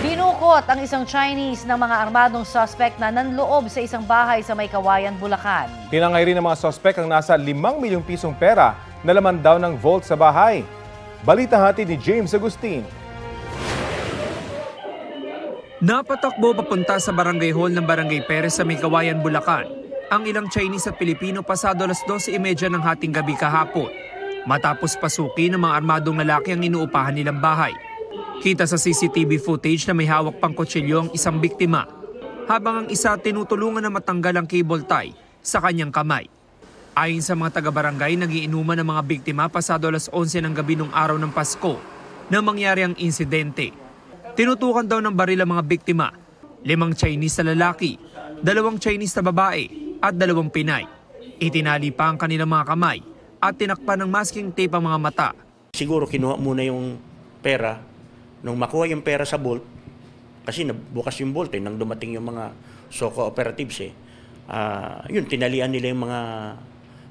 Dinukot ang isang Chinese ng mga armadong suspect na nanloob sa isang bahay sa May Kawayan, Bulacan. Tinangay rin ng mga suspect ang nasa 5 milyong pisong pera na laman daw ng vault sa bahay. Balita hatid ni James Agustin. Napatakbo papunta sa barangay hall ng Barangay Perez sa May Kawayan, Bulacan ang ilang Chinese at Pilipino pasado alas 12:30 ng hating gabi kahapon. Matapos pasukin ng mga armadong lalaki ang inuupahan nilang bahay. Kita sa CCTV footage na may hawak pang kutsilyo ang isang biktima, habang ang isa tinutulungan na matanggal ang cable tie sa kanyang kamay. Ayon sa mga taga-barangay, nagiinuman ng mga biktima pasado alas 11 ng gabi nung araw ng Pasko na mangyari ang insidente. Tinutukan daw ng baril ang mga biktima, 5 Chinese na lalaki, 2 Chinese na babae at 2 Pinay. Itinali pa ang kanilang mga kamay at tinakpan ng masking tape ang mga mata. Siguro kinuha muna yung pera. Nung makuha yung pera sa vault, kasi bukas yung vault nang dumating yung mga SOCO operatives yun, tinalian nila yung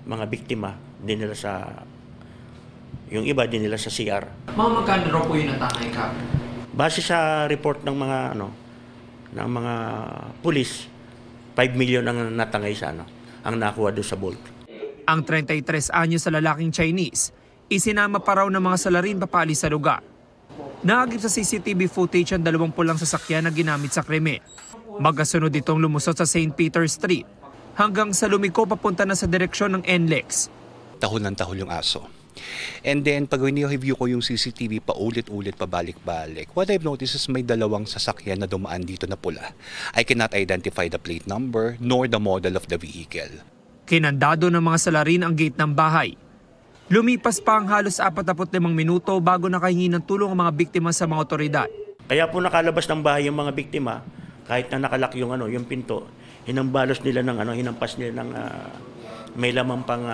mga biktima, dinila sa, yung iba dinila sa CR. Magkano raw po yung natangay ka? Base sa report ng mga pulis, 5 million ang natangay sa ang nakuha doon sa vault. Ang 33 anyos sa lalaking Chinese, isinama pa raw ng mga salarin papaalis sa lugar. Naagip sa CCTV footage ang 20 lang sasakyan na ginamit sa krimen. Magkasunod itong lumusot sa St. Peter Street hanggang sa lumiko papunta na sa direksyon ng NLEX. Tahol ng tahol yung aso. And then pag review ko yung CCTV paulit-ulit pabalik-balik, what I've noticed is may 2 sasakyan na dumaan dito na pula. I cannot identify the plate number nor the model of the vehicle. Kinandado ng mga salarin ang gate ng bahay. Lumipas pa ang halos 45 minuto bago nakahingi ng tulong ang mga biktima sa mga otoridad. Kaya po nakalabas ng bahay yung mga biktima, kahit na nakalak yung yung pinto, hinambalos nila ng hinampas nila ng may lamang pang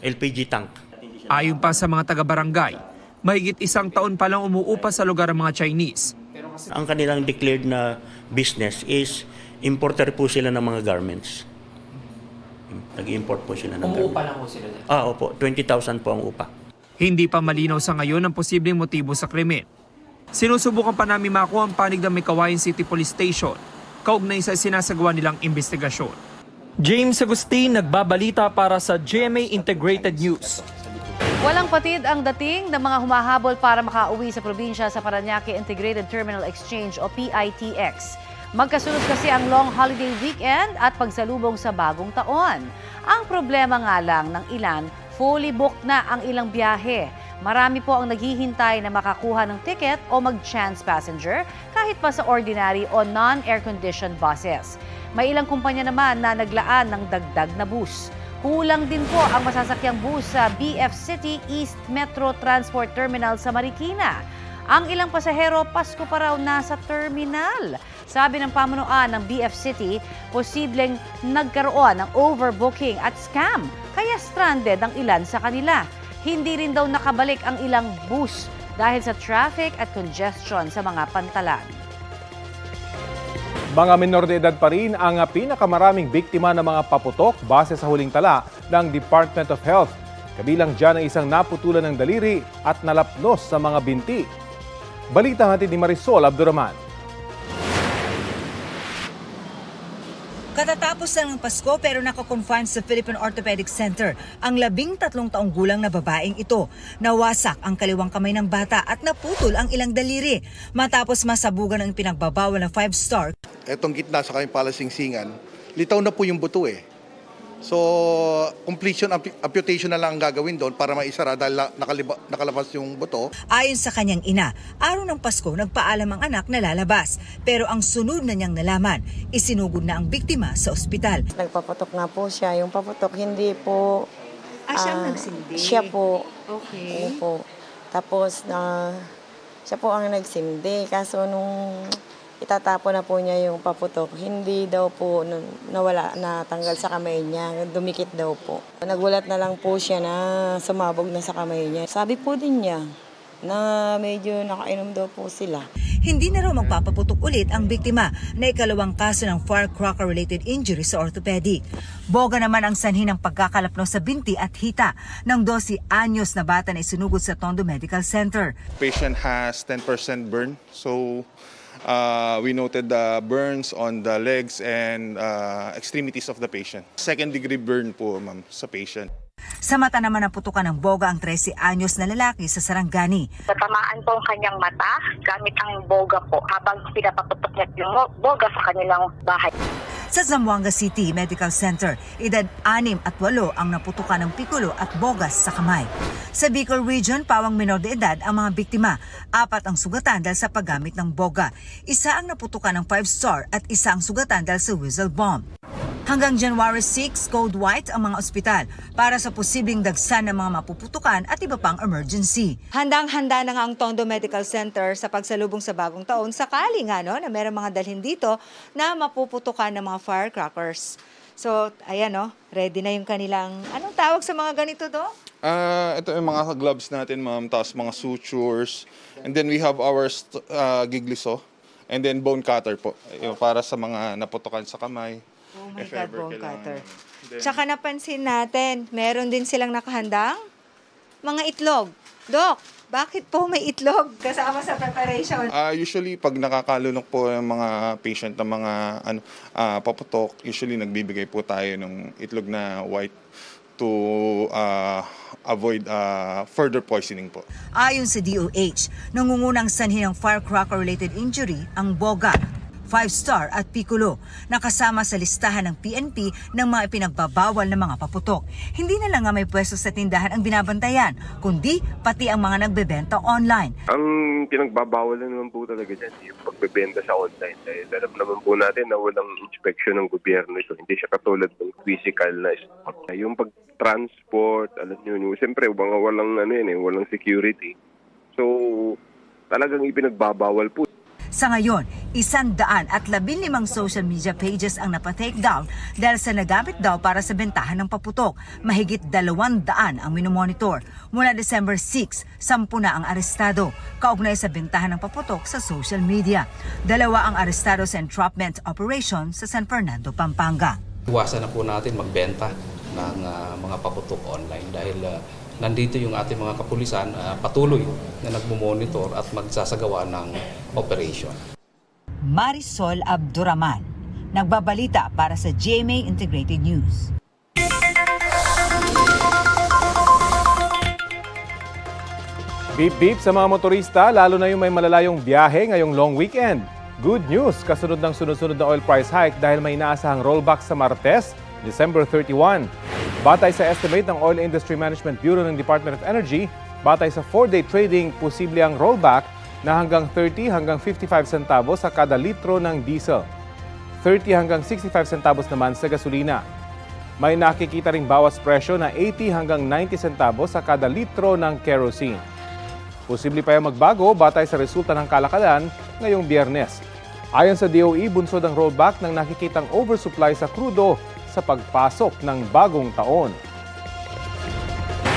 LPG tank. Ayon pa sa mga taga-barangay, mahigit 1 taon pa lang umuupa sa lugar ang mga Chinese. Ang kanilang declared na business is importer po sila ng mga garments. Nag-import po sila ng garments. Umuupa lang po sila? Opo, 20,000 po ang upa. Hindi pa malinaw sa ngayon ang posibleng motibo sa krimen. Sinusubukan pa namin makuha ang panig ng May Kawayan City Police Station kaugnay sa sinasagawa nilang investigasyon. James Agustin, nagbabalita para sa GMA Integrated News. Walang patid ang dating ng mga humahabol para makauwi sa probinsya sa Parañaque Integrated Terminal Exchange o PITX. Magkasunod kasi ang long holiday weekend at pagsalubong sa bagong taon. Ang problema nga lang ng ilan, fully booked na ang ilang biyahe. Marami po ang naghihintay na makakuha ng ticket o mag-chance passenger kahit pa sa ordinary o non-air-conditioned buses. May ilang kumpanya naman na naglaan ng dagdag na bus. Kulang din po ang masasakyang bus sa BF City East Metro Transport Terminal sa Marikina. Ang ilang pasahero, Pasko pa raw nasa terminal. Sabi ng pamunuan ng BF City, posibleng nagkaroon ng overbooking at scam, kaya stranded ang ilan sa kanila. Hindi rin daw nakabalik ang ilang bus dahil sa traffic at congestion sa mga pantalan. Mga menor de edad pa rin ang pinakamaraming biktima ng mga paputok base sa huling tala ng Department of Health. Kabilang dyan ang isang naputulan ng daliri at nalapnos sa mga binti. Balita natin ni Marisol Abdurrahman. Katatapos lang ng Pasko pero nakakonfine sa Philippine Orthopedic Center ang 13 taong gulang na babaeng ito. Nawasak ang kaliwang kamay ng bata at naputol ang ilang daliri matapos masabugan ng pinagbabawal na 5-star. Etong gitna sa kanyang palasingsingan, litaw na po yung buto eh. So, completion amputation na lang ang gagawin doon para maisara dahil nakalabas yung buto. Ayon sa kanyang ina, araw ng Pasko nagpaalam ang anak na lalabas. Pero ang sunod na niyang nalaman, isinugod na ang biktima sa ospital. Nagpaputok nga po siya. Yung paputok hindi po... siya nagsindi? Siya po. Okay. Po. Tapos, siya po ang nagsindi. Kaso nung itatapon na po niya yung paputok, hindi daw po nawala, natanggal sa kamay niya, dumikit daw po. Nagulat na lang po siya na sumabog na sa kamay niya. Sabi po din niya, na medyo nakainom daw po sila. Hindi na raw magpapaputok ulit ang biktima na ikalawang kaso ng firecracker-related injury sa orthopedic. Boga naman ang sanhi ng pagkakalapnos sa binti at hita ng 12 anyos na bata na isinugod sa Tondo Medical Center. Patient has 10% burn, so we noted the burns on the legs and extremities of the patient. Second-degree burn po, ma'am, sa patient. Sa mata naman ang putukan ng boga ang 13 anyos na lalaki sa Sarangani. Natamaan po ang kanyang mata gamit ang boga po habang pinapaputok niya yung boga sa kanilang bahay. Sa Zamboanga City Medical Center, edad 6 at 8 ang naputukan ng pikulo at bogas sa kamay. Sa Bicol Region, pawang menor de edad ang mga biktima. 4 ang sugatan dahil sa paggamit ng boga. 1 ang naputukan ng 5-star at 1 ang sugatan dahil sa whistle bomb. Hanggang January 6, code white ang mga ospital para sa posibleng dagsan ng mga mapuputukan at iba pang emergency. Handang-handa na nga ang Tondo Medical Center sa pagsalubong sa bagong taon sakali nga na mayroong mga dalhin dito na mapuputukan ng mga firecrackers. So, ayan ready na yung kanilang, anong tawag sa mga ganito do? Ito yung mga gloves natin, ma'am, tapos mga sutures. And then we have our gigliso and then bone cutter po para sa mga naputukan sa kamay. Oh my God, bone cutter. Tsaka napansin natin, meron din silang nakahandang mga itlog. Dok, bakit po may itlog kasama sa preparation? Usually, pag nakakalunok po ng mga patient ng mga paputok, usually nagbibigay po tayo ng itlog na white to avoid further poisoning po. Ayon sa DOH, nangungunang sanhi ng firecracker-related injury ang boga, 5-star at piccolo, nakasama sa listahan ng PNP ng mga ipinagbabawal na mga paputok. Hindi na lang nga may pwesto sa tindahan ang binabantayan, kundi pati ang mga nagbebenta online. Ang pinagbabawal na naman po talaga dyan yung pagbebenta sa online. Dahil alam naman po natin na walang inspeksyon ng gobyerno ito. Hindi siya katulad ng physical na spot. Yung pag-transport, alam nyo, siyempre walang security. So talagang ipinagbabawal po. Sa ngayon, 115 social media pages ang napatake down dahil sa nagamit daw para sa bentahan ng paputok. Mahigit 200 ang minomonitor. Mula December 6, 10 na ang arestado, kaugnay sa bentahan ng paputok sa social media. 2 ang arestado sa entrapment operation sa San Fernando, Pampanga. Iwasan na po natin magbenta ng mga paputok online dahil nandito yung ating mga kapulisan patuloy na nagmumonitor at magsasagawa ng operation. Marisol Abduraman, nagbabalita para sa GMA Integrated News. Beep-beep sa mga motorista, lalo na yung may malalayong biyahe ngayong long weekend. Good news, kasunod ng sunod-sunod na oil price hike dahil may inaasahang rollback sa Martes, December 31. Batay sa estimate ng Oil Industry Management Bureau ng Department of Energy, batay sa 4-day trading, posible ang rollback na hanggang 30 hanggang 55 centavos sa kada litro ng diesel. 30 hanggang 65 centavos naman sa gasolina. May nakikita ring bawas presyo na 80 hanggang 90 centavos sa kada litro ng kerosene. Posible pa yung magbago batay sa resulta ng kalakalan ngayong Biyernes. Ayon sa DOE, bunsod ang rollback ng nakikitang oversupply sa krudo sa pagpasok ng bagong taon.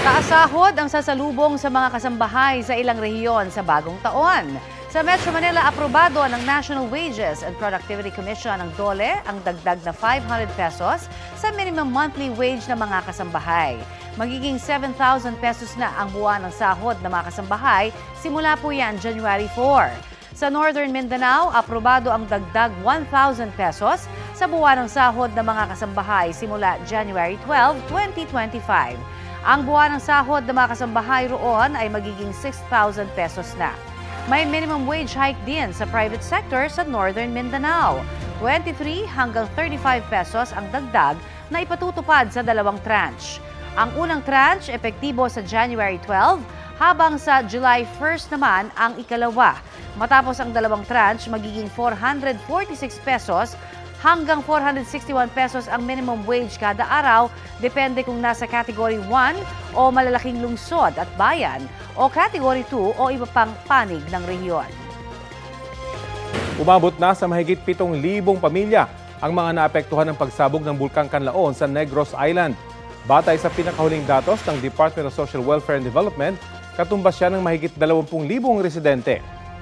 Taas-sahod ang sasalubong sa mga kasambahay sa ilang rehiyon sa bagong taon. Sa Metro Manila, aprobado ng National Wages and Productivity Commission ng DOLE ang dagdag na 500 pesos sa minimum monthly wage ng mga kasambahay. Magiging 7,000 pesos na ang buwan ng sahod ng mga kasambahay simula po yan January 4. Sa Northern Mindanao, aprobado ang dagdag 1,000 pesos sa buwan ng sahod ng mga kasambahay simula January 12, 2025. Ang buwan ng sahod ng mga kasambahay roon ay magiging 6,000 pesos na. May minimum wage hike din sa private sector sa Northern Mindanao. 23 hanggang 35 pesos ang dagdag na ipatutupad sa 2 tranche. Ang unang tranche, epektibo sa January 12, habang sa July 1 naman ang ikalawa. Matapos ang 2 tranche, magiging 446 pesos hanggang 461 pesos ang minimum wage kada araw, depende kung nasa Category 1 o malalaking lungsod at bayan o Category 2 o iba pang panig ng rehiyon. Umabot na sa mahigit 7,000 pamilya ang mga naapektuhan ng pagsabog ng Bulkang Canlaon sa Negros Island. Batay sa pinakahuling datos ng Department of Social Welfare and Development, Katumbas siya ng mahigit 20,000 residente.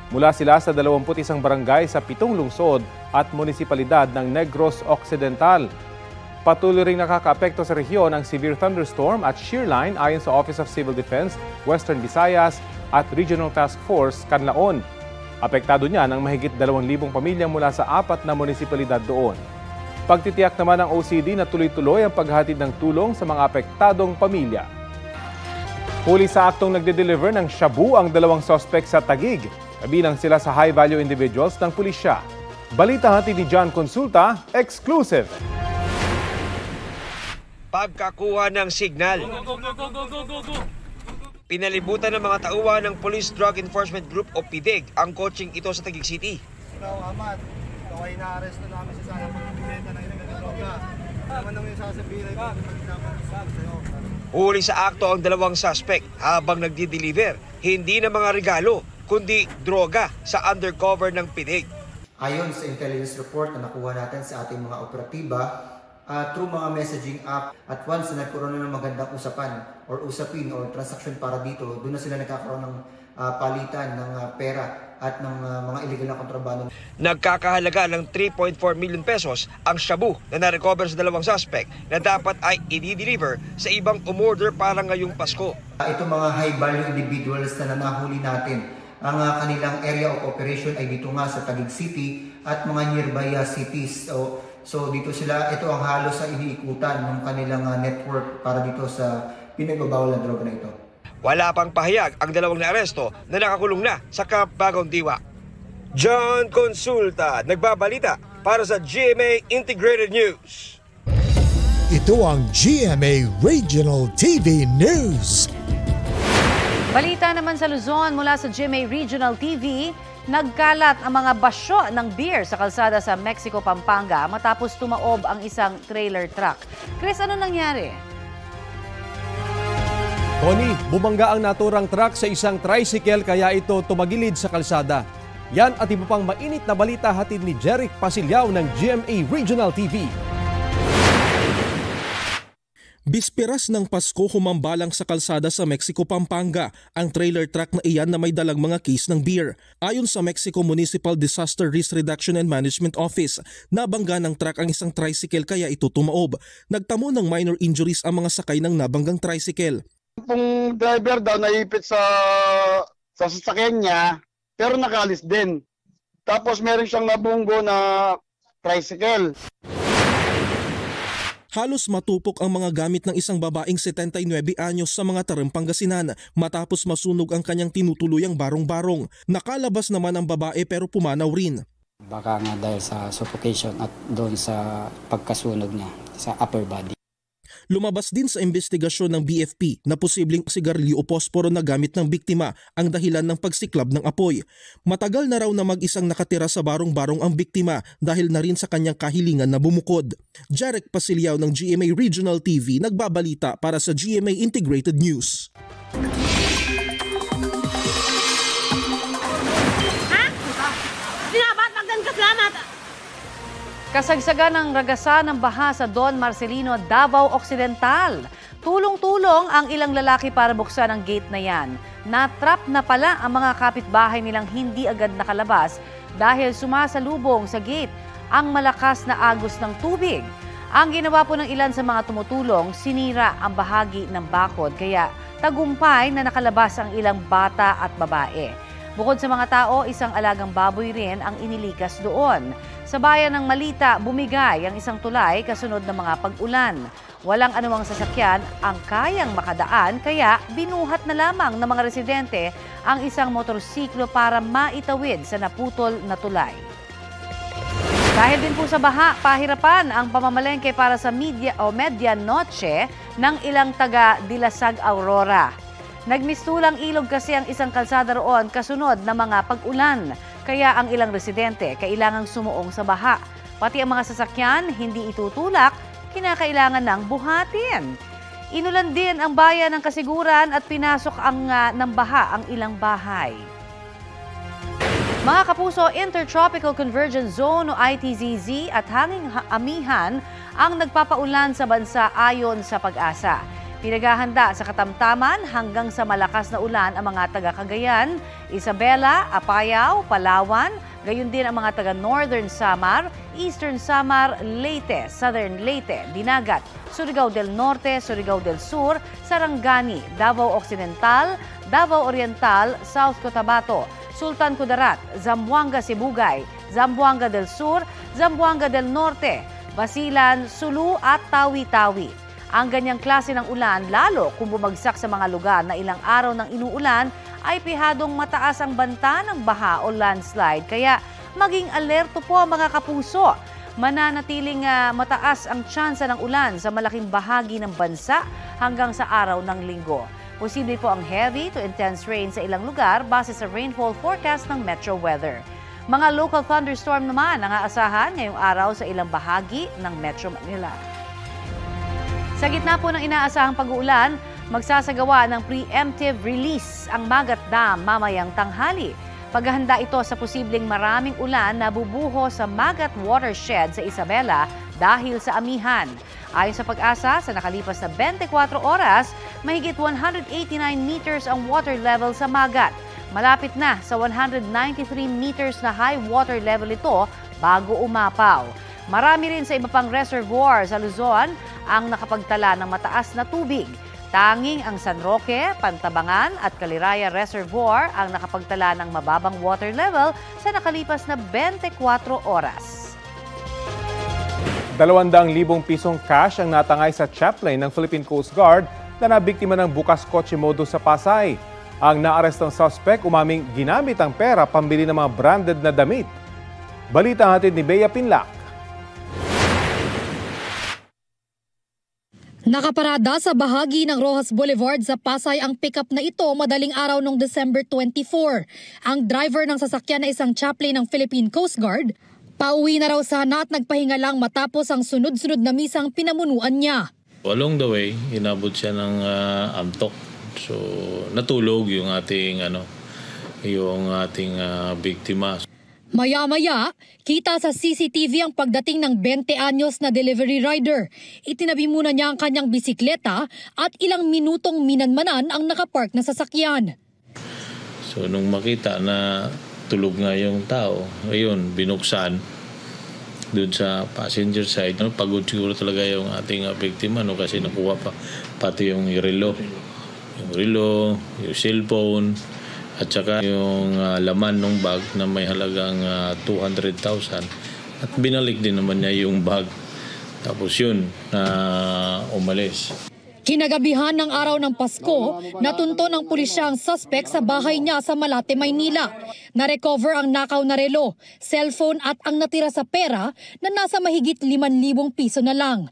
Mula sila sa 21 barangay sa 7 lungsod at munisipalidad ng Negros Occidental. Patuloy ring nakakaapekto sa rehiyon ang severe thunderstorm at shear line ayon sa Office of Civil Defense, Western Visayas at Regional Task Force, Canlaon. Apektado niya ng mahigit 2,000 pamilya mula sa 4 na munisipalidad doon. Pagtitiyak naman ng OCD na tuloy-tuloy ang paghatid ng tulong sa mga apektadong pamilya. Huli sa aktong nagde-deliver ng shabu ang 2 suspect sa Taguig. Kabilang sila sa high-value individuals ng pulisya. Balita hatid ni John Consulta, exclusive. Pagkakuha ng signal. Pinalibutan ng mga tauhan ng Police Drug Enforcement Group o PDEG ang coaching ito sa Taguig City. Ahmad, ikaw ay na-arresto namin sa sana pagbibenta ng ilang droga. Naman naman yung sasabihin ay sa'yo. Huli sa akto ang 2 suspect habang nagdi-deliver, hindi na mga regalo, kundi droga sa undercover ng PDEG. Ayon sa intelligence report na nakuha natin sa ating mga operatiba, through mga messaging app, at once na nagkaroon na ng magandang usapin or transaction para dito, doon na sila nagkakaroon ng palitan ng pera at ng mga illegal na kontrabando. Nagkakahalaga ng 3.4 million pesos ang shabu na na-recover sa 2 suspect na dapat ay i-deliver sa ibang umorder para ngayong Pasko. Ito mga high-value individuals na nahuli natin, ang kanilang area of operation ay dito nga sa Taguig City at mga nearby cities. So dito sila, ito ang halos sa iniikutan ng kanilang network para dito sa pinagbabawal na droga na ito. Wala pang pahayag ang 2 na-aresto na nakakulong na sa Camp Bagong Diwa. John Consulta, nagbabalita para sa GMA Integrated News. Ito ang GMA Regional TV News. Balita naman sa Luzon mula sa GMA Regional TV, nagkalat ang mga basyo ng beer sa kalsada sa Mexico, Pampanga matapos tumaob ang isang trailer truck. Chris, ano nangyari? Tony, bumangga ang naturang truck sa isang tricycle kaya ito tumagilid sa kalsada. Yan at iba pang mainit na balita hatid ni Jeric Pasilyao ng GMA Regional TV. Bisperas ng Pasko humambalang sa kalsada sa Mexico, Pampanga ang trailer truck na iyan na may dalang mga case ng beer. Ayon sa Mexico Municipal Disaster Risk Reduction and Management Office, nabangga ng truck ang isang tricycle kaya ito tumaob. Nagtamo ng minor injuries ang mga sakay ng nabanggang tricycle. Yung driver daw naipit sa sasakyan niya pero nakalis din. Tapos meron siyang nabunggo na tricycle. Halos matupok ang mga gamit ng isang babaeng 79 anyos sa mga Tarem, Pangasinan matapos masunog ang kanyang tinutuluyang barong-barong. Nakalabas naman ang babae pero pumanaw rin. Baka nga dahil sa suffocation at doon sa pagkasunog niya sa upper body. Lumabas din sa investigasyon ng BFP na posibleng sigarilyo o posporo na gamit ng biktima ang dahilan ng pagsiklab ng apoy. Matagal na raw na mag-isang nakatira sa barong-barong ang biktima dahil na rin sa kanyang kahilingan na bumukod. Jeric Pasilyao ng GMA Regional TV nagbabalita para sa GMA Integrated News. Kasagsagan ng ragasan ng baha sa Don Marcelino, Davao Occidental. Tulong-tulong ang ilang lalaki para buksan ang gate na yan. Natrap na pala ang mga kapitbahay nilang hindi agad nakalabas dahil sumasalubong sa gate ang malakas na agos ng tubig. Ang ginawa po ng ilan sa mga tumutulong, sinira ang bahagi ng bakod kaya tagumpay na nakalabas ang ilang bata at babae. Bukod sa mga tao, isang alagang baboy rin ang inilikas doon. Sa bayan ng Malita, bumigay ang isang tulay kasunod ng mga pag-ulan. Walang anumang sasakyan ang kayang makadaan kaya binuhat na lamang ng mga residente ang isang motorsiklo para maitawid sa naputol na tulay. Dahil din po sa baha, pahirapan ang pamamalengke para sa medianoche ng ilang taga Dilasag, Aurora. Nagmistulang ilog kasi ang isang kalsada roon kasunod ng mga pag-ulan. Kaya ang ilang residente kailangang sumuong sa baha. Pati ang mga sasakyan hindi itutulak, kinakailangan ng buhatin. Inulan din ang bayan ng Kasiguran at pinasok ng baha ang ilang bahay. Mga kapuso, Intertropical Convergence Zone o ITZZ at hanging amihan ang nagpapaulan sa bansa ayon sa Pag-asa. Pinaghahanda sa katamtaman hanggang sa malakas na ulan ang mga taga Cagayan, Isabela, Apayao, Palawan, gayon din ang mga taga Northern Samar, Eastern Samar, Leyte, Southern Leyte, Dinagat, Surigao del Norte, Surigao del Sur, Sarangani, Davao Occidental, Davao Oriental, South Cotabato, Sultan Kudarat, Zamboanga Sibugay, Zamboanga del Sur, Zamboanga del Norte, Basilan, Sulu at Tawi-Tawi. Ang ganyang klase ng ulan, lalo kung bumagsak sa mga lugar na ilang araw ng inuulan, ay pihadong mataas ang banta ng baha o landslide. Kaya maging alerto po mga kapuso. Mananatiling mataas ang tsansa ng ulan sa malaking bahagi ng bansa hanggang sa araw ng linggo. Posible po ang heavy to intense rain sa ilang lugar base sa rainfall forecast ng Metro Weather. Mga local thunderstorm naman ang aasahan ngayong araw sa ilang bahagi ng Metro Manila. Sa gitna po ng inaasahang pag-uulan, magsasagawa ng preemptive release ang Magat Dam mamayang tanghali. Paghahanda ito sa posibleng maraming ulan na bubuho sa Magat Watershed sa Isabela dahil sa amihan. Ayon sa Pag-asa, sa nakalipas na 24 oras, mahigit 189 meters ang water level sa Magat. Malapit na sa 193 meters na high water level ito bago umapaw. Marami rin sa iba pang reservoir sa Luzon ang nakapagtala ng mataas na tubig. Tanging ang San Roque, Pantabangan at Caliraya Reservoir ang nakapagtala ng mababang water level sa nakalipas na 24 oras. 200,000 pisong cash ang natangay sa chaplain ng Philippine Coast Guard na nabiktima ng bukas kotse modus sa Pasay. Ang naarestong suspect umaming ginamit ang pera pambili ng mga branded na damit. Balita hatid ni Bea Pinlac. Nakaparada sa bahagi ng Rojas Boulevard sa Pasay ang pickup na ito madaling araw noong December 24. Ang driver ng sasakyan na isang chaplain ng Philippine Coast Guard, pauwi na raw sana at nagpahinga lang matapos ang sunod-sunod na misang pinamunuan niya. Along the way, inabot siya ng antok. So natulog yung ating biktima. Maya-maya, kita sa CCTV ang pagdating ng 20 anyos na delivery rider. Itinabi muna niya ang kanyang bisikleta at ilang minutong minanmanan ang nakapark na sasakyan. So nung makita na tulog nga yung tao, ayun, binuksan doon sa passenger side. Pagod siguro talaga yung ating biktima kasi nakuha pa pati yung relo. Yung relo, yung cellphone, at saka yung laman ng bag na may halagang 200,000 at binalik din naman niya yung bag. Tapos yun, umalis. Kinagabihan ng araw ng Pasko, natunto ng pulisya ang suspect sa bahay niya sa Malate, Maynila. Na-recover ang nakaw na relo, cellphone at ang natira sa pera na nasa mahigit 5,000 piso na lang.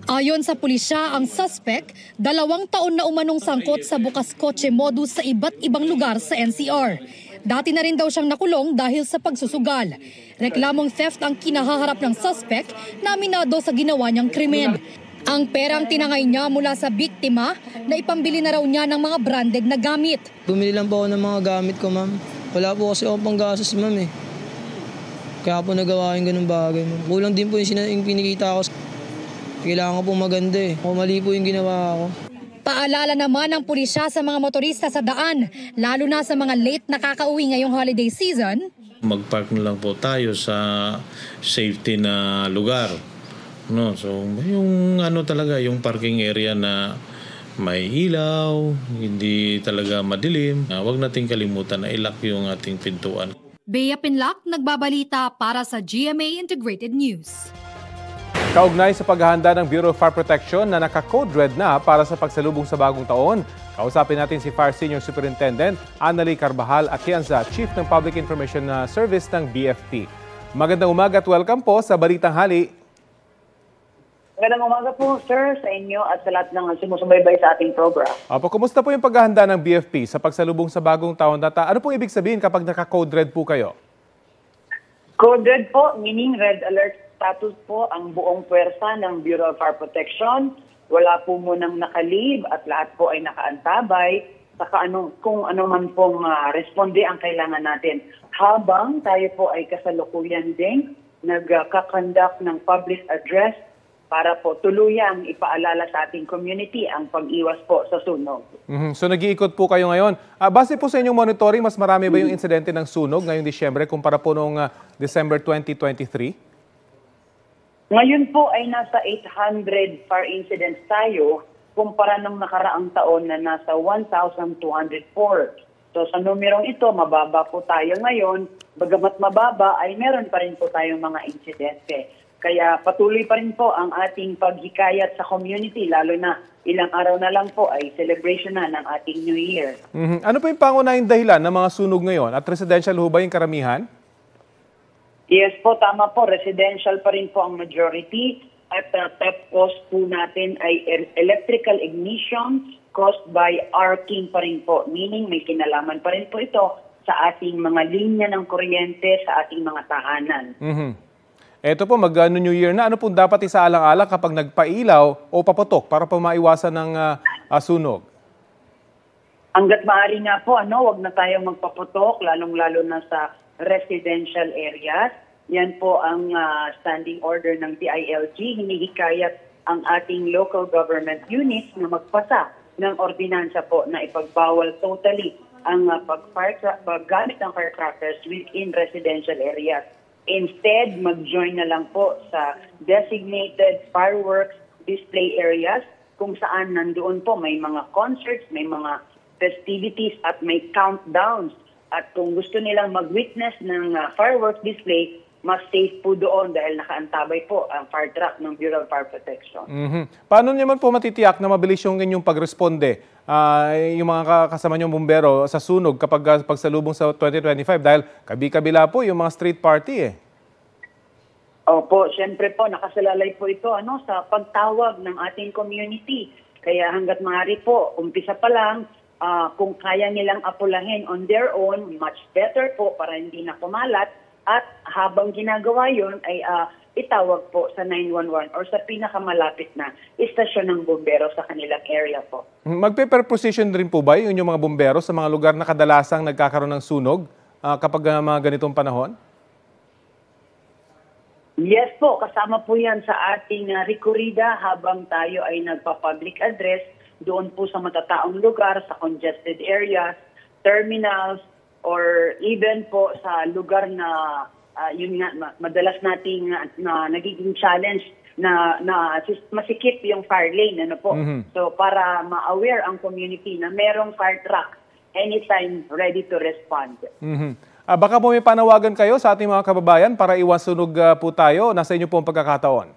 Ayon sa pulisya, ang suspect, 2 taon na umanong sangkot sa bukas kotse modus sa iba't ibang lugar sa NCR. Dati na rin daw siyang nakulong dahil sa pagsusugal. Reklamong theft ang kinahaharap ng suspect na aminado sa ginawa niyang krimen. Ang perang tinangay niya mula sa biktima na ipambili na raw niya ng mga branded na gamit. Bumili lang po ako ng mga gamit ko, ma'am. Wala po kasi akong panggastos, ma'am. Kaya po nagawa yung ganung bagay, ma'am. Kulang din po yung pinikita ko. Kailangan ko po maganda Mali po yung ginawa ko. Paalala naman ng pulisya sa mga motorista sa daan, lalo na sa mga late nakakauwi ngayong holiday season. Mag-park na lang po tayo sa safety na lugar. No, so yung talaga yung parking area na may ilaw, hindi talaga madilim. Huwag nating kalimutan na i-lock yung ating pintuan. Bea Pinlac, nagbabalita para sa GMA Integrated News. Kaugnay sa paghahanda ng Bureau of Fire Protection na naka-code red na para sa pagsalubong sa bagong taon, kausapin natin si Fire Senior Superintendent Annalyn Carbajal Atienza, Chief ng Public Information Service ng BFP. Magandang umaga at welcome po sa Balitang Hali. Magandang umaga po, sir, sa inyo at sa lahat ng sumusubaybay sa ating program. Kumusta po yung paghahanda ng BFP sa pagsalubong sa bagong taon? Ano pong ibig sabihin kapag naka-code red po kayo? Code red po, meaning red alert status po ang buong pwersa ng Bureau of Fire Protection. Wala po munang nakalib at lahat po ay nakaantabay. Saka kung ano man pong responde ang kailangan natin. Habang tayo po ay kasalukuyan din nagkakandak ng public address para po tuluyang ipaalala sa ating community ang pag-iwas po sa sunog. So nag-iikot po kayo ngayon. Base po sa inyong monitoring, mas marami ba yung insidente ng sunog ngayong Disyembre kumpara po noong December 2023? Ngayon po ay nasa 800 fire incidents tayo kumpara nung nakaraang taon na nasa 1,204. So sa numerong ito, mababa po tayo ngayon. Bagamat mababa, ay meron pa rin po tayong mga insidente. Kaya patuloy pa rin po ang ating paghikayat sa community, lalo na ilang araw na lang po ay celebration na ng ating New Year. Ano po yung pangunahing dahilan ng mga sunog ngayon? At residential ho ba yung karamihan? Yes po, tama po. Residential pa rin po ang majority. At top cause po natin ay electrical ignition caused by arcing pa rin po. Meaning may kinalaman pa rin po ito sa ating mga linya ng kuryente sa ating mga tahanan. Ito po, mag-New Year na. Ano po dapat isaalang-alang kapag nagpailaw o paputok para po maiwasan ng sunog? Hanggat maaari nga po, wag na tayong magpaputok, lalong-lalo na sa residential areas. Yan po ang standing order ng DILG. Hinihikayat ang ating local government units na magpasa ng ordinansa po na ipagbawal totally ang paggamit ng firecrackers within residential areas. Instead, mag-join na lang po sa designated fireworks display areas kung saan nandoon po may mga concerts, may mga festivities at may countdowns. At kung gusto nilang mag-witness ng fireworks display, mas safe po doon dahil nakaantabay po ang fire truck ng Bureau of Fire Protection. Paano naman po matitiyak na mabilis yung inyong pagresponde, yung mga kasama niyong bumbero sa sunog kapag pagsalubong sa 2025? Dahil kabi-kabila po yung mga street party Opo, syempre po, nakasalalay po ito sa pagtawag ng ating community. Kaya hanggat maaari po, umpisa pa lang, kung kaya nilang apulahin on their own, much better po para hindi na kumalat. At habang ginagawa yun ay itawag po sa 911 or sa pinakamalapit na istasyon ng bumbero sa kanilang area po. Magpe-perposition rin po ba yung mga bumbero sa mga lugar na kadalasang nagkakaroon ng sunog kapag mga ganitong panahon? Yes po, kasama po yan sa ating rekorida habang tayo ay nagpa-public address doon po sa matataong lugar, sa congested areas, terminals, or even po sa lugar na yun nga, madalas nating nagiging challenge na masikip yung fire lane. So para ma-aware ang community na merong fire truck anytime ready to respond. Baka po may panawagan kayo sa ating mga kababayan para iwas sunog po tayo. Nasa inyo po ang pagkakataon.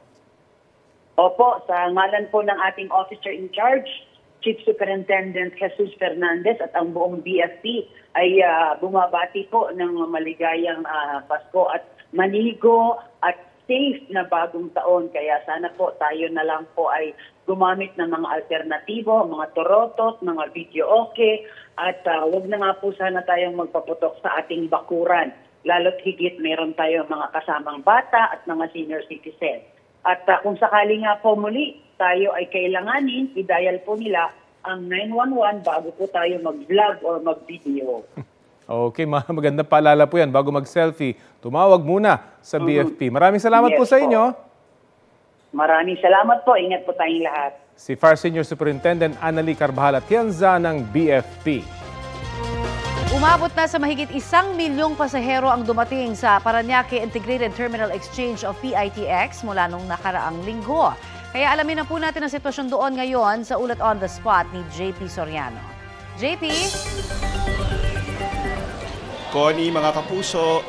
Opo, sa ngalan po ng ating officer in charge, Chief Superintendent Jesus Fernandez at ang buong BFP ay bumabati po ng maligayang Pasko at manigo at safe na bagong taon. Kaya sana po tayo na lang po ay gumamit ng mga alternatibo, mga torotot, mga video okay, at wag na nga po sana tayong magpaputok sa ating bakuran. Lalo't higit meron tayong mga kasamang bata at mga senior citizen. At kung sakali nga po muli, tayo ay kailanganin, i-dial po nila ang 911 bago po tayo mag-vlog or mag-video. Okay, maganda paalala po yan. Bago mag-selfie, tumawag muna sa BFP. Maraming salamat po sa inyo. Maraming salamat po. Ingat po tayong lahat. Si Fire Senior Superintendent Annalie Carvajal Atienza ng BFP. Umabot na sa mahigit 1 milyong pasahero ang dumating sa Parañaque Integrated Terminal Exchange o PITX mula nung nakaraang linggo. Kaya alamin na po natin ang sitwasyon doon ngayon sa ulat on the spot ni JP Soriano. JP? Connie, mga kapuso,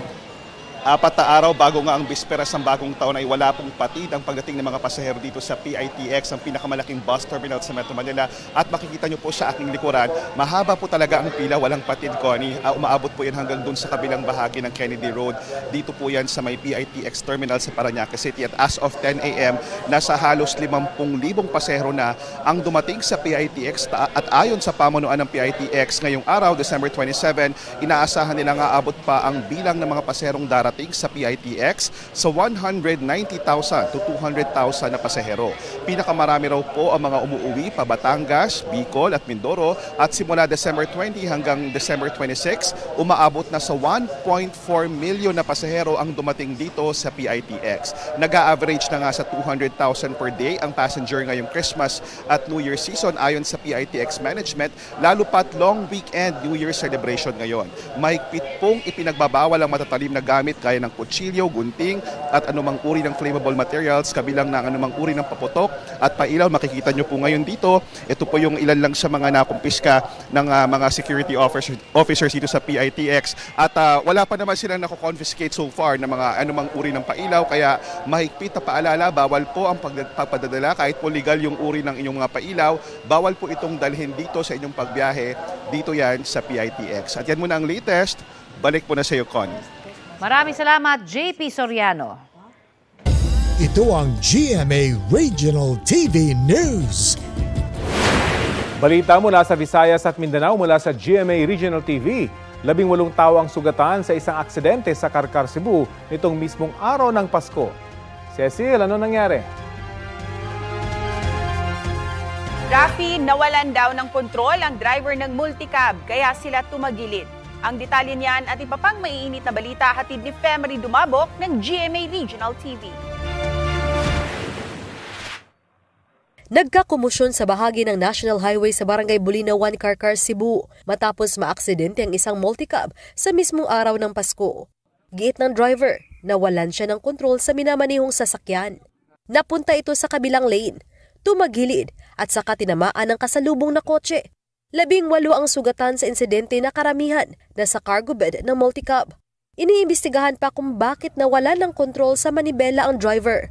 4 na araw bago nga ang bisperas ng bagong taon ay wala pong patid ang pagdating ng mga pasahero dito sa PITX, ang pinakamalaking bus terminal sa Metro Manila. At makikita nyo po sa aking likuran, mahaba po talaga ang pila, walang patid, Connie. Umaabot po yan hanggang dun sa kabilang bahagi ng Kennedy Road. Dito po yan sa may PITX terminal sa Parañaque City. At as of 10 a.m., nasa halos 50,000 pasahero na ang dumating sa PITX. At ayon sa pamunuan ng PITX, ngayong araw, December 27, inaasahan nilang aabot pa ang bilang ng mga pasaherong darating dumadating sa PITX sa 190,000 to 200,000 na pasahero. Pinakamarami raw po ang mga umuuwi pa Batangas, Bicol at Mindoro at simula December 20 hanggang December 26, umaabot na sa 1.4 million na pasahero ang dumating dito sa PITX. Nag-a-average na nga sa 200,000 per day ang passenger ngayong Christmas at New Year season ayon sa PITX management, lalo pat long weekend New Year celebration ngayon. Mahigpit pong ipinagbabawal ang matatalim na gamit gaya ng kutsilyo, gunting at anumang uri ng flammable materials, kabilang ng anumang uri ng paputok at pailaw. Makikita nyo po ngayon dito, ito po yung ilan lang sa mga nakumpiska ng mga security officers dito sa PITX at wala pa naman silang nako-confiscate so far ng mga anumang uri ng pailaw, kaya mahigpit na paalala, bawal po ang pagpadadala kahit po legal yung uri ng inyong mga pailaw, bawal po itong dalhin dito sa inyong pagbiyahe, dito yan sa PITX. At yan muna ang latest, balik po na sa iyo, Con. Maraming salamat, JP Soriano. Ito ang GMA Regional TV News. Balita mula sa Visayas at Mindanao mula sa GMA Regional TV. 18 tao ang sugatan sa isang aksidente sa Karkar, Cebu nitong mismong araw ng Pasko. Cecil, ano nangyari? Rafi, nawalan daw ng kontrol ang driver ng multicab kaya sila tumagilid. Ang detalye niyan at iba pang maiinit na balita hatid ni Femery Dumabok ng GMA Regional TV. Nagkakomusyon sa bahagi ng National Highway sa Barangay Bulinawan, Karkar, Cebu matapos maaksidente ang isang multicab sa mismong araw ng Pasko. Giit ng driver, nawalan siya ng kontrol sa minamanihong sasakyan. Napunta ito sa kabilang lane, tumagilid at saka tinamaan ng kasalubong na kotse. 18 ang sugatan sa insidente na karamihan na sa cargo bed ng multicab. Iniimbestigahan pa kung bakit nawalan ng kontrol sa manibela ang driver.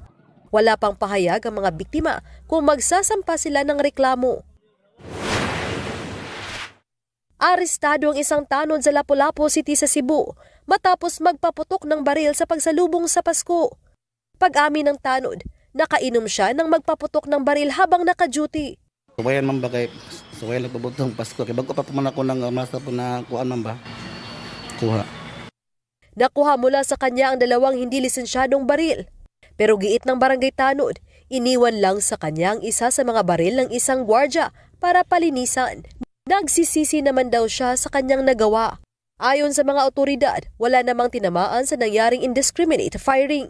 Wala pang pahayag ang mga biktima kung magsasampa sila ng reklamo. Arestado ang isang tanod sa Lapu-Lapu City sa Cebu matapos magpaputok ng baril sa pagsalubong sa Pasko. Pag-amin ng tanod, nakainom siya nang magpaputok ng baril habang naka-duty. Suwayan man ba kay suwayan nagpaputok ng Pasko? Kaya bago pa puman ako ng masa po na kuhaan man ba? Kuha. Nakuha mula sa kanya ang 2 hindi lisensyadong baril. Pero giit ng barangay tanod, iniwan lang sa kanya ang isa sa mga baril ng isang gwardya para palinisan. Nagsisisi naman daw siya sa kanyang nagawa. Ayon sa mga otoridad, wala namang tinamaan sa nangyaring indiscriminate firing.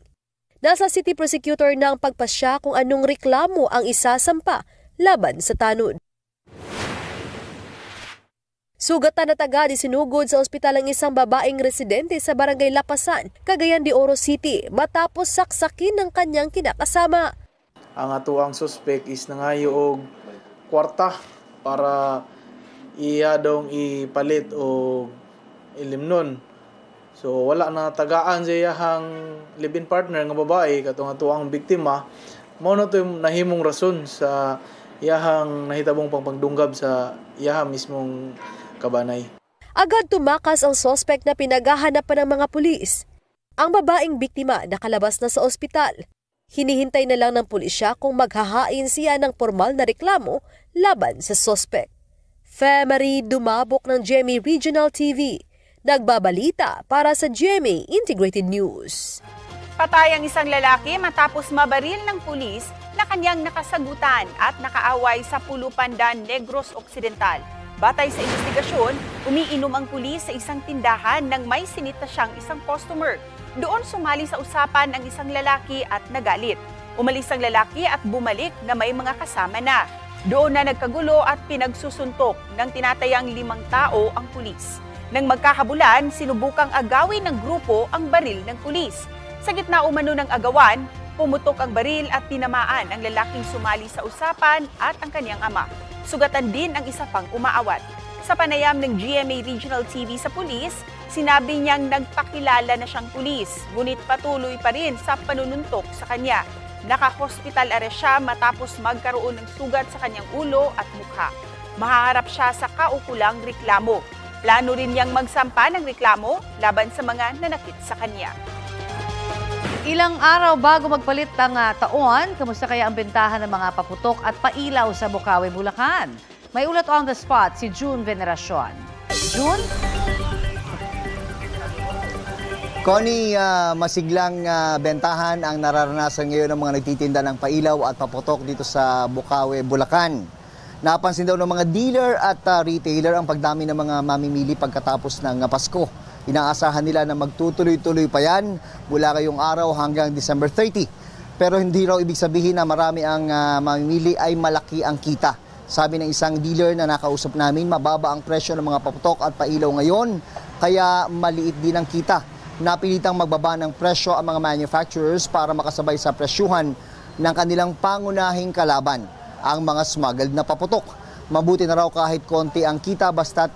Nasa city prosecutor na ang pagpasya kung anong reklamo ang isasampa laban sa tanod. Sugatan at agad isinugod sa ospital ang isang babaeng residente sa Barangay Lapasan, Cagayan de Oro City matapos saksakin ng kanyang kinakasama. Ang atuang suspect is nangayo og kwarta para iya dong ipalit o ilimnon. So wala na tagaan sa iyahang live-in partner nga babae katong atuang biktima. Mao na to nahimong rason sa iyahang nahitabong pangpangdunggab sa iyahang mismong kabanay. Agad tumakas ang suspect na pinaghahanapan ng mga pulis. Ang babaeng biktima nakalabas na sa ospital. Hinihintay na lang ng pulisya kung maghahain siya ng formal na reklamo laban sa suspect. Femery Dumabok ng GMA Regional TV. Nagbabalita para sa GMA Integrated News. Patay ang isang lalaki matapos mabaril ng pulis na kanyang nakasagutan at nakaaway sa Pulupandan, Negros Occidental. Batay sa investigasyon, umiinom ang pulis sa isang tindahan nang may sinita siyang isang customer. Doon sumali sa usapan ang isang lalaki at nagalit. Umalis ang lalaki at bumalik na may mga kasama na. Doon na nagkagulo at pinagsusuntok ng tinatayang 5 tao ang pulis. Nang magkahabulan, sinubukang agawin ng grupo ang baril ng pulis. Sa gitna umano ng agawan, pumutok ang baril at tinamaan ang lalaking sumali sa usapan at ang kanyang ama. Sugatan din ang isa pang umaawat. Sa panayam ng GMA Regional TV sa pulis, sinabi niyang nagpakilala na siyang pulis, ngunit patuloy pa rin sa panununtok sa kanya. Naka-hospital arrest siya matapos magkaroon ng sugat sa kanyang ulo at mukha. Mahaharap siya sa kaukulang reklamo. Plano rin niyang magsampa ng reklamo laban sa mga nanakit sa kanya. Ilang araw bago magpalit ng taon, kamusta kaya ang bentahan ng mga paputok at pailaw sa Bukawi, Bulacan? May ulat on the spot si June Veneracion. June? Connie, masiglang bentahan ang nararanasan ngayon ng mga nagtitinda ng pailaw at paputok dito sa Bukawi, Bulacan. Napansin daw ng mga dealer at retailer ang pagdami ng mga mamimili pagkatapos ng Pasko. Inaasahan nila na magtutuloy-tuloy pa yan mula ngayong araw hanggang December 30. Pero hindi raw ibig sabihin na marami ang mamimili ay malaki ang kita. Sabi ng isang dealer na nakausap namin, mababa ang presyo ng mga paputok at pailaw ngayon, kaya maliit din ang kita. Napilitang magbaba ng presyo ang mga manufacturers para makasabay sa presyuhan ng kanilang pangunahing kalaban, ang mga smuggled na paputok. Mabuti na raw kahit konti ang kita basta't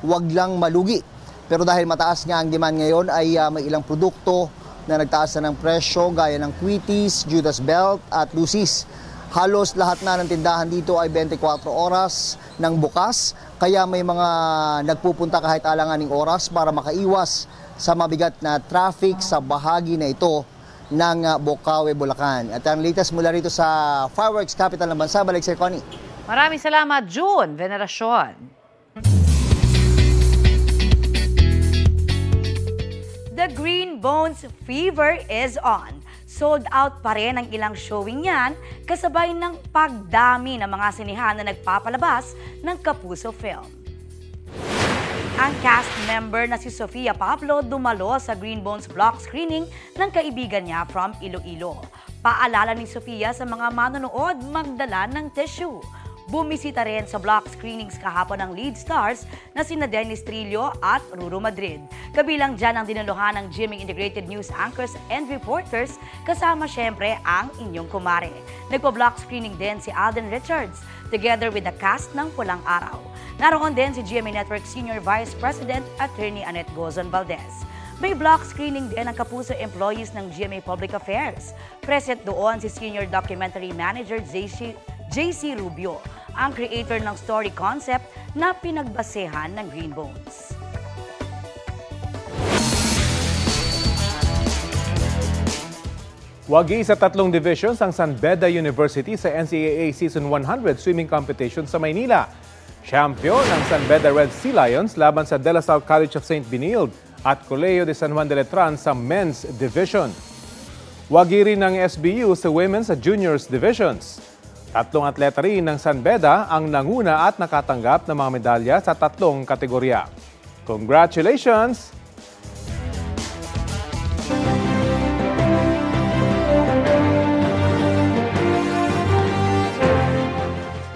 wag lang malugi. Pero dahil mataas nga ang demand ngayon ay may ilang produkto na nagtaas na ng presyo gaya ng Quitties, Judas Belt at Lucis. Halos lahat na ng tindahan dito ay 24 oras ng bukas, kaya may mga nagpupunta kahit alanganing oras para makaiwas sa mabigat na traffic sa bahagi na ito ng Bukawi, Bulacan. At ang latest mula rito sa fireworks capital ng bansa, balik sa Connie. Maraming salamat, June Veneracion. The Green Bones Fever is on. Sold out pa rin ang ilang showing niyan, kasabay ng pagdami ng mga sinihan na nagpapalabas ng Kapuso Film. Ang cast member na si Sofia Pablo dumalo sa Green Bones block screening ng kaibigan niya from Iloilo. Paalala ni Sofia sa mga manonood magdala ng tissue. Bumisita rin sa block screenings kahapon ng lead stars na sina Dennis Trillo at Ruru Madrid. Kabilang dyan ang dinaluhan ng GMA Integrated News anchors and reporters, kasama syempre ang inyong kumare. Nagpa-block screening din si Alden Richards together with the cast ng Pulang Araw. Naroon din si GMA Network Senior Vice President Attorney Annette Gozon Valdez. May block screening din ang Kapuso employees ng GMA Public Affairs. Present doon si Senior Documentary Manager JC Rubio, ang creator ng story concept na pinagbasehan ng Green Bones. Wagi sa 3 divisions ang San Beda University sa NCAA Season 100 Swimming Competition sa Maynila. Champion ang San Beda Red Sea Lions laban sa De La Salle College of St. Benilde at Colegio de San Juan de Letran sa Men's Division. Wagi rin ng SBU sa Women's at Juniors Divisions. 3 atleta rin ng San Beda ang nanguna at nakatanggap ng mga medalya sa 3 kategorya. Congratulations!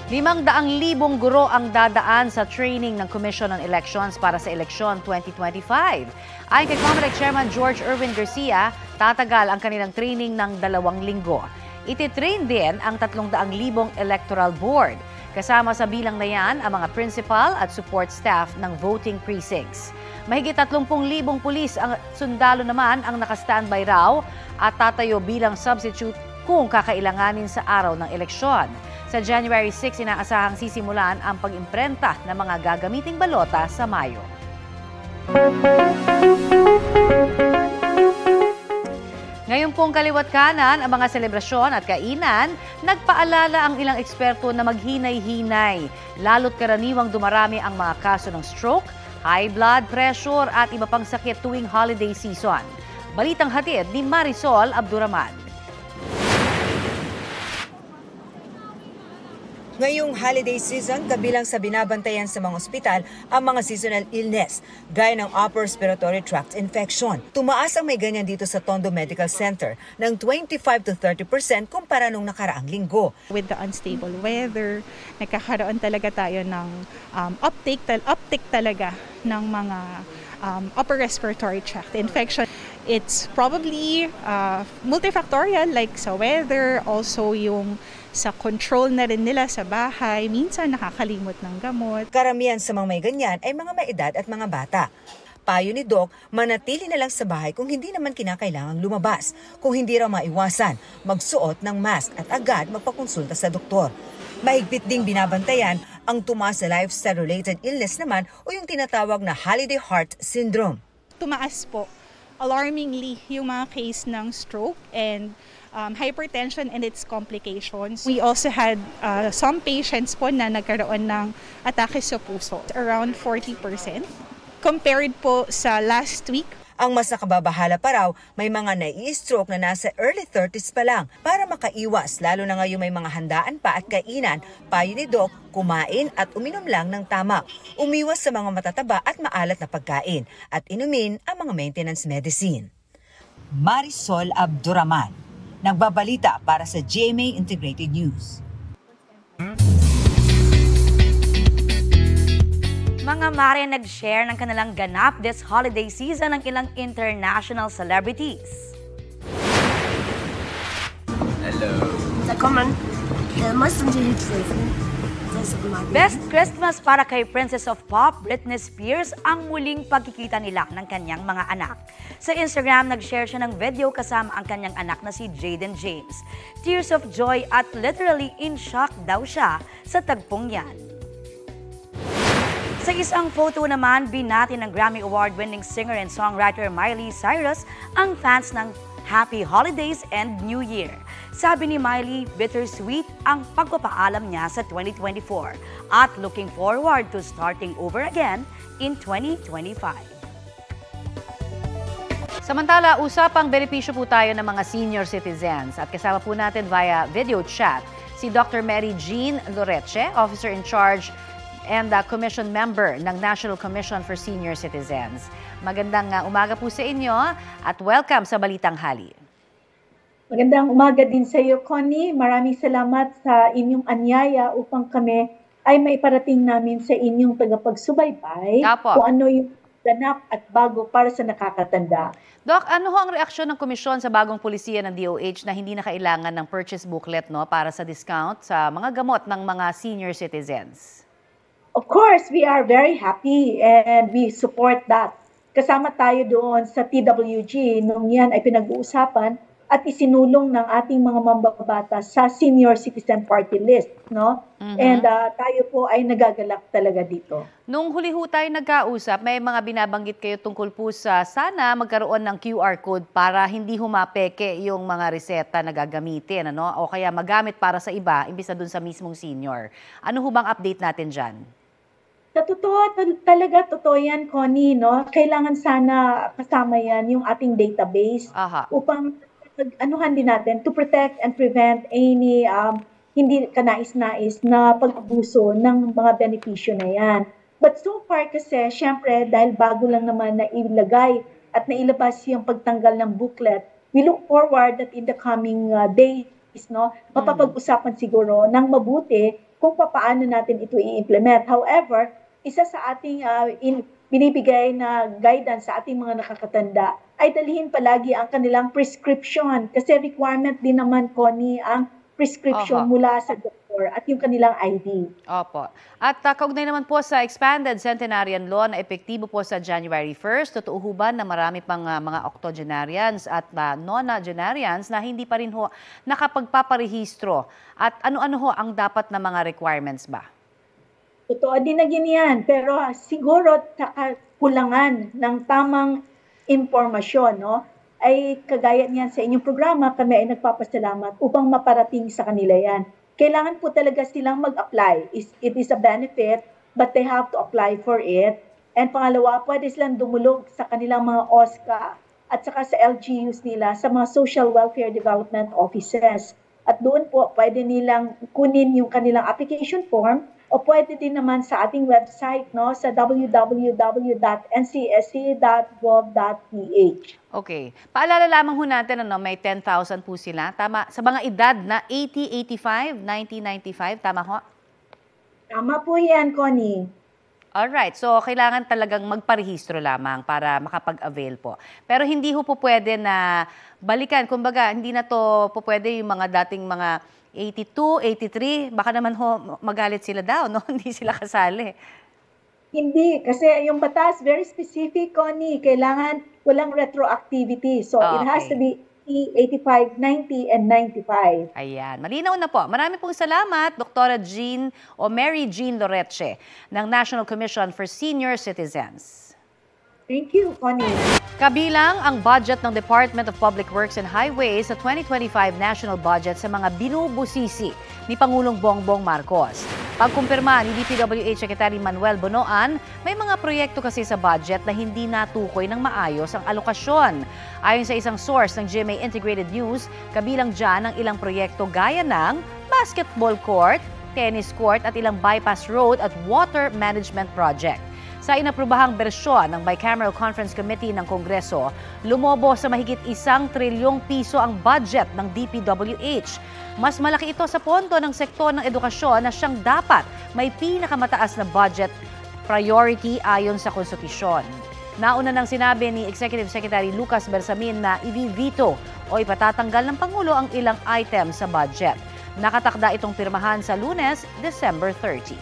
₱500,000 guro ang dadaan sa training ng Commission on Elections para sa eleksyon 2025. Ayon kay COMELEC Chairman George Erwin Garcia, tatagal ang kanilang training ng 2 linggo. Ititrain din ang 300,000 electoral board. Kasama sa bilang na yan ang mga principal at support staff ng voting precincts. Mahigit 30,000 pulis ang sundalo naman ang naka-standby raw at tatayo bilang substitute kung kakailanganin sa araw ng eleksyon. Sa January 6, inaasahang sisimulan ang pag-imprenta ng mga gagamiting balota sa Mayo. Ngayon pong kaliwat kanan ang mga selebrasyon at kainan, nagpaalala ang ilang eksperto na maghinay-hinay. Lalo't karaniwang dumarami ang mga kaso ng stroke, high blood pressure at iba pang sakit tuwing holiday season. Balitang hatid ni Marisol Abduraman. Ngayong holiday season, kabilang sa binabantayan sa mga ospital ang mga seasonal illness, gaya ng upper respiratory tract infection. Tumaas ang may ganyan dito sa Tondo Medical Center ng 25 to 30% kumpara nung nakaraang linggo. With the unstable weather, nagkakaroon talaga tayo ng uptick talaga ng mga upper respiratory tract infection. It's probably multifactorial, like sa weather, also yung sa control na rin nila sa bahay, minsan nakakalimot ng gamot. Karamihan sa mga may ganyan ay mga may edad at mga bata. Payo ni Doc, manatili na lang sa bahay kung hindi naman kinakailangang lumabas. Kung hindi raw maiwasan, magsuot ng mask at agad magpakonsulta sa doktor. Mahigpit ding binabantayan ang tumaas sa lifestyle-related illness naman o yung tinatawag na holiday heart syndrome. Tumaas po, alarmingly, yung mga case ng stroke and hypertension and its complications. We also had some patients po na nagkaroon ng atake sa puso, around 40%. Compared po sa last week. Ang mas nakababahala pa raw, may mga nai-stroke na nasa early 30s pa lang. Para makaiwas, lalo na ngayong may mga handaan pa at kainan, payo ni Doc, kumain at uminom lang ng tama. Umiwas sa mga matataba at maalat na pagkain at inumin ang mga maintenance medicine. Marisol Abduraman, nagbabalita para sa GMA Integrated News. Mga mare nag-share ng kanilang ganap this holiday season ng ilang international celebrities. Hello. Willkommen. Best Christmas para kay Princess of Pop, Britney Spears, ang muling pagkikita nila ng kanyang mga anak. Sa Instagram, nag-share siya ng video kasama ang kanyang anak na si Jaden James. Tears of joy at literally in shock daw siya sa tagpong yan. Sa isang photo naman, binati ng Grammy Award-winning singer and songwriter Miley Cyrus ang fans ng Happy Holidays and New Year. Sabi ni Miley, bittersweet ang pagpapaalam niya sa 2024 at looking forward to starting over again in 2025. Samantala, usapang benepisyo po tayo ng mga senior citizens at kasama po natin via video chat si Dr. Mary Jean Loreche, Officer in Charge and Commission Member ng National Commission for Senior Citizens. Magandang umaga po sa inyo at welcome sa Balitang Hali. Magandang umaga din sa iyo, Connie. Maraming salamat sa inyong anyaya upang kami ay may parating namin sa inyong tagapagsubaybay kung ano yung ganap at bago para sa nakakatanda. Doc, ano ho ang reaksyon ng komisyon sa bagong pulisiya ng DOH na hindi na kailangan ng purchase booklet para sa discount sa mga gamot ng mga senior citizens? Of course, we are very happy and we support that. Kasama tayo doon sa TWG nung yan ay pinag-uusapan at isinulong ng ating mga mambabatas sa Senior Citizen Party List, no? And tayo po ay nagagalak talaga dito. Nung huli ho tayo nagkausap, may mga binabanggit kayo tungkol po sa sana magkaroon ng QR code para hindi humapeke yung mga reseta na gagamitin, ano? O kaya magamit para sa iba, imbis na dun sa mismong senior. Ano ho bang update natin dyan? Sa totoo, totoo yan, Connie, no? Kailangan sana kasama yan yung ating database upang anuhan din natin to protect and prevent any hindi kanais-nais na pag-abuso ng mga benepisyo na yan. But so far kasi, syempre, dahil bago lang naman na ilagay at nailabas yung pagtanggal ng booklet, we look forward that in the coming days, no, mapapag-usapan siguro ng mabuti kung paano natin ito i-implement. However, isa sa ating binibigay na guidance sa ating mga nakakatanda ay dalhin palagi ang kanilang prescription kasi requirement din naman, Connie, ang prescription mula sa doktor at yung kanilang ID. Opo. At kaugnay naman po sa expanded centenarian law na epektibo po sa January 1st, totoo ho ba na marami pang mga octogenarians at nonagenarians na hindi pa rin ho nakapagpaparehistro? At ano-ano ho ang dapat na mga requirements ba? Totoo din na ganyan, pero siguro sa kulangan ng tamang impormasyon, no, ay kagaya niyan sa inyong programa, kami ay nagpapasalamat upang maparating sa kanila yan. Kailangan po talaga silang mag-apply. It is a benefit, but they have to apply for it. And pangalawa, pwede silang dumulog sa kanilang mga OSCA at saka sa LGUs nila, sa mga Social Welfare Development Offices. At doon po, pwede nilang kunin yung kanilang application form o pwede din naman sa ating website, no, sa www.ncsc.gov.ph. Okay. Paalala lamang ho natin, may 10,000 po sila. Tama, sa mga edad na 80, 85, 90, 95, tama ho? Tama po yan, Connie. Alright, so kailangan talagang magparehistro lamang para makapag-avail po. Pero hindi ho po pwede na balikan. Kumbaga, hindi na to po pwede yung mga dating mga 82, 83, baka naman ho magalit sila daw, no? Hindi sila kasali. Hindi, kasi yung batas, very specific, Connie. Kailangan walang retroactivity. So, it has to be 85, 90, and 95. Ayan, malinaw na po. Marami pong salamat, Dr. Jean o Mary Jean Loreche ng National Commission for Senior Citizens. Thank you, Connie. Kabilang ang budget ng Department of Public Works and Highways sa 2025 national budget sa mga binubusisi ni Pangulong Bongbong Marcos. Pagkumpirma ni DPWH Secretary Manuel Bonoan, may mga proyekto kasi sa budget na hindi natukoy ng maayos ang alokasyon. Ayon sa isang source ng GMA Integrated News, kabilang dyan ang ilang proyekto gaya ng basketball court, tennis court at ilang bypass road at water management project. Sa inaprubahang bersyon ng Bicameral Conference Committee ng Kongreso, lumobo sa mahigit 1 trilyong piso ang budget ng DPWH. Mas malaki ito sa pondo ng sektor ng edukasyon na siyang dapat may pinakamataas na budget priority ayon sa konstitusyon. Nauna nang sinabi ni Executive Secretary Lucas Bersamin na i-veto o ipatatanggal ng Pangulo ang ilang items sa budget. Nakatakda itong pirmahan sa Lunes, December 30.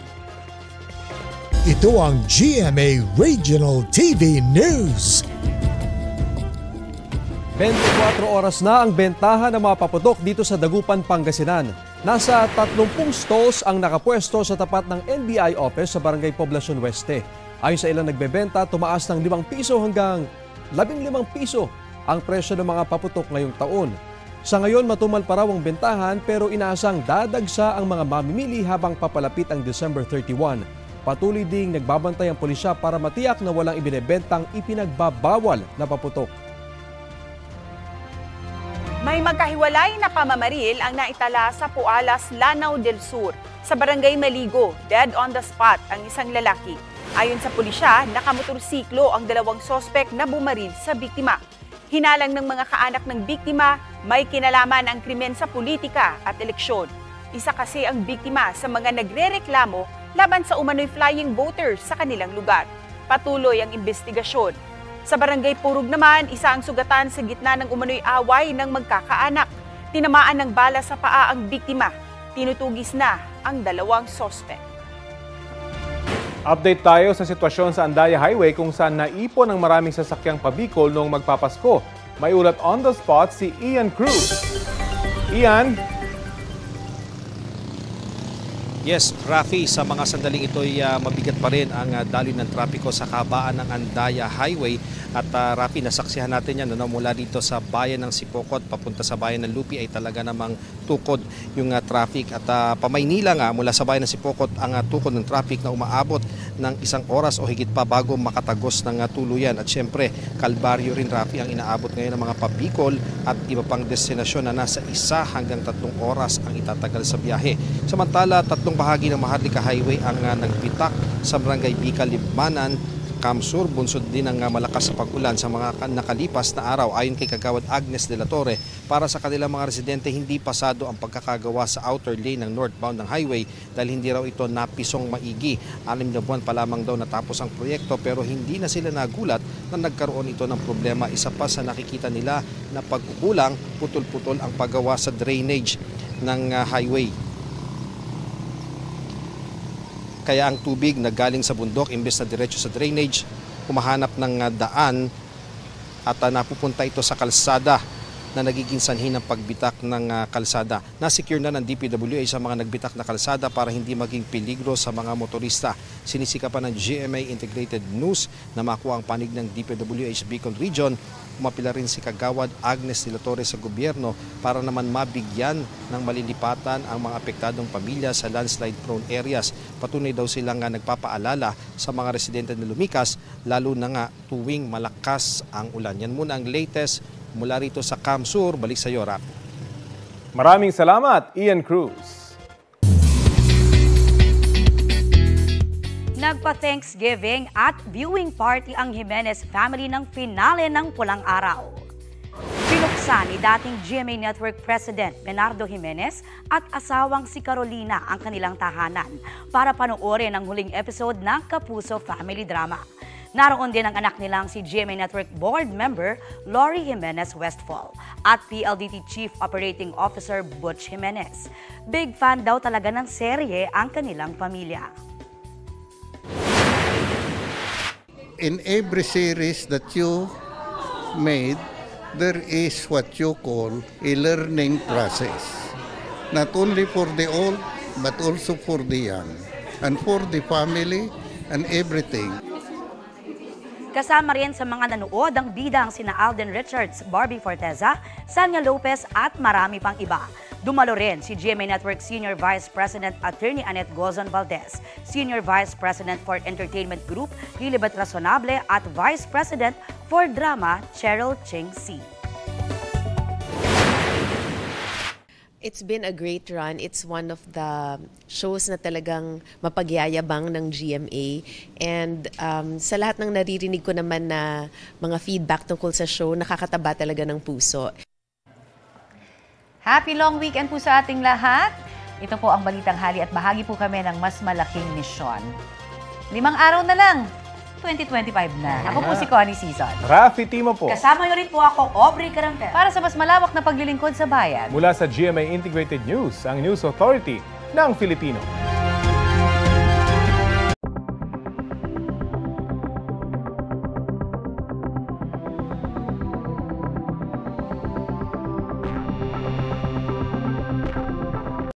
Ito ang GMA Regional TV News. 24 oras na ang bentahan ng mga paputok dito sa Dagupan, Pangasinan. Nasa 30 stalls ang nakapwesto sa tapat ng NBI office sa Barangay Poblacion Oeste. Ayon sa ilang nagbebenta, tumaas ng 5 piso hanggang 15 piso ang presyo ng mga paputok ngayong taon. Sa ngayon, matumal pa raw ang bentahan pero inaasang dadagsa ang mga mamimili habang papalapit ang December 31. Patuloy ding nagbabantay ang pulisya para matiyak na walang ibinebentang ipinagbabawal na paputok. May magkahiwalay na pamamaril ang naitala sa Pualas, Lanao del Sur. Sa Barangay Maligo, dead on the spot ang isang lalaki. Ayon sa pulisya, nakamotorsiklo ang 2 sospek na bumaril sa biktima. Hinalang ng mga kaanak ng biktima, may kinalaman ang krimen sa politika at eleksyon. Isa kasi ang biktima sa mga nagrereklamo laban sa umano'y flying voters sa kanilang lugar. Patuloy ang investigasyon. Sa Barangay Purug naman, isa ang sugatan sa gitna ng umano'y away ng magkakaanak. Tinamaan ng bala sa paa ang biktima. Tinutugis na ang 2 sospek. Update tayo sa sitwasyon sa Andaya Highway kung saan naipon ang maraming sasakyang pabikol noong magpapasko. May ulat on the spot si Ian Cruz. Ian? Yes, Rafi, sa mga sandaling ito'y mabigat pa rin ang daloy ng trapiko sa kabaan ng Andaya Highway. At Rafi, nasaksihan natin yan mula dito sa bayan ng Sipokot papunta sa bayan ng Lupi ay talaga namang tukod yung traffic. At pamaynila nga mula sa bayan ng Sipokot ang tukod ng traffic na umaabot ng 1 oras o higit pa bago makatagos ng tuluyan. At syempre, Kalbaryo rin, Rafi, ang inaabot ngayon ng mga pabikol at iba pang destinasyon na nasa 1 hanggang 3 oras ang itatagal sa biyahe. Samantala, 3 bahagi ng Maharlika Highway ang nagbitak sa Barangay Bicol, Libmanan, Kamsur. Bunsod din ng malakas sa pag-ulan sa mga nakalipas na araw. Ayon kay Kagawad Agnes de la Torre, para sa kanilang mga residente hindi pasado ang pagkakagawa sa outer lane ng northbound ng highway dahil hindi raw ito napisong maigi. 6 na buwan pa lamang daw natapos ang proyekto pero hindi na sila nagulat na nagkaroon ito ng problema. Isa pa sa nakikita nila na pagkukulang, putol-putol ang paggawa sa drainage ng highway. Kaya ang tubig na galing sa bundok imbes na diretso sa drainage, humahanap ng daan at napupunta ito sa kalsada na nagiging sanhi ng pagbitak ng kalsada. Nasecure na ng DPWH sa mga nagbitak na kalsada para hindi maging peligro sa mga motorista. Sinisikapan ng GMA Integrated News na makuha ang panig ng DPWH Bicol Region. Umapila rin si Kagawad Agnes de la Torre sa gobyerno para naman mabigyan ng malilipatan ang mga apektadong pamilya sa landslide-prone areas. Patunay daw silang nagpapaalala sa mga residente na lumikas, lalo na nga tuwing malakas ang ulan. Yan muna ang latest mula rito sa Kamsur. Balik sa iyo, Rap. Maraming salamat, Ian Cruz. Nagpa-Thanksgiving at viewing party ang Jimenez family ng finale ng Pulang Araw. Pinuksan ni dating GMA Network President Bernardo Jimenez at asawang si Carolina ang kanilang tahanan para panoorin ang huling episode ng Kapuso Family Drama. Naroon din ang anak nilang si GMA Network Board Member Lori Jimenez Westfall at PLDT Chief Operating Officer Butch Jimenez. Big fan daw talaga ng serye ang kanilang pamilya. In every series that you made, there is what you call a learning process. Not only for the old, but also for the young, and for the family and everything. Kasama rin sa mga nanood ang bidang sina Alden Richards, Barbie Forteza, Sanya Lopez at marami pang iba. Dumalo rin si GMA Network Senior Vice President Attorney Annette Gozon Valdez, Senior Vice President for Entertainment Group Lilibet Razonable at Vice President for Drama Cheryl Ching C. It's been a great run. It's one of the shows na talagang mapagyayabang ng GMA. And sa lahat ng naririnig ko naman na mga feedback tungkol sa show, nakakataba talaga ng puso. Happy long weekend po sa ating lahat. Ito po ang Balitang Hali at bahagi po kami ng mas malaking misyon. 5 araw na lang, 2025 na. Ako po si Connie Season. Rafi Timo po. Kasama niyo rin po ako, Aubrey Carampel. Para sa mas malawak na paglilingkod sa bayan. Mula sa GMA Integrated News, ang News Authority ng Filipino.